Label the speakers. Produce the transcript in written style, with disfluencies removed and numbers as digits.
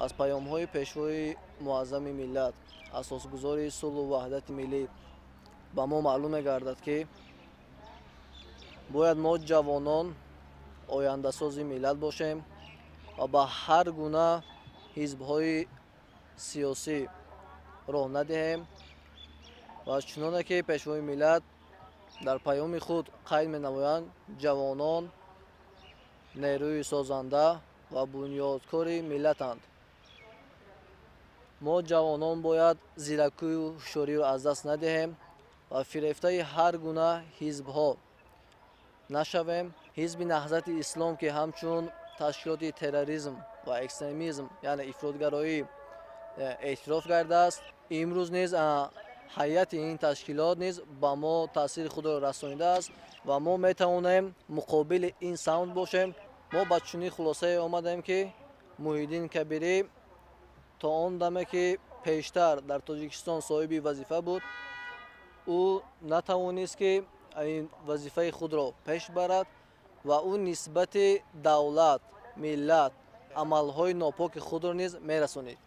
Speaker 1: аз паёмҳои пешвои муаззами миллат, асосгузори сулҳу ваҳдати миллӣ ба мо маълум мегардад, ки бояд мо ҷавонон ояндасози миллат бошем ва ба ҳар гуна ҳизбҳои сиёсӣ роҳ надиҳем ва чуноне ки пешвои миллат дар паёми худ қайд менамоянд, ҷавонон нерӯи созанда ва бунёдкори миллатанд. мо ҷавонон бояд зиракию ҳушёриро аз даст надиҳем ва фирефтаи ҳар гуна ҳизбҳо нашавем. ҳизби наҳзати ислом ки ҳамчун ташкилоти терроризм ва экстремизм, яъне ифротгароӣ эътироф гардааст, имрӯз низ ҳайати ин ташкилот низ ба мо таъсири худро расонидааст ва мо метавонем муқобили ин савт бошем. мо ба чунин хулосае омадем, ки Муҳиддин Кабирӣ то он даме ки пештар дар Тоҷикистон соҳиби вазифа буд, ӯ натавонист ки ин вазифаи худро пеш барад ва ӯ нисбати давлат, миллат, амалҳои нопоки худро низ мерасонид.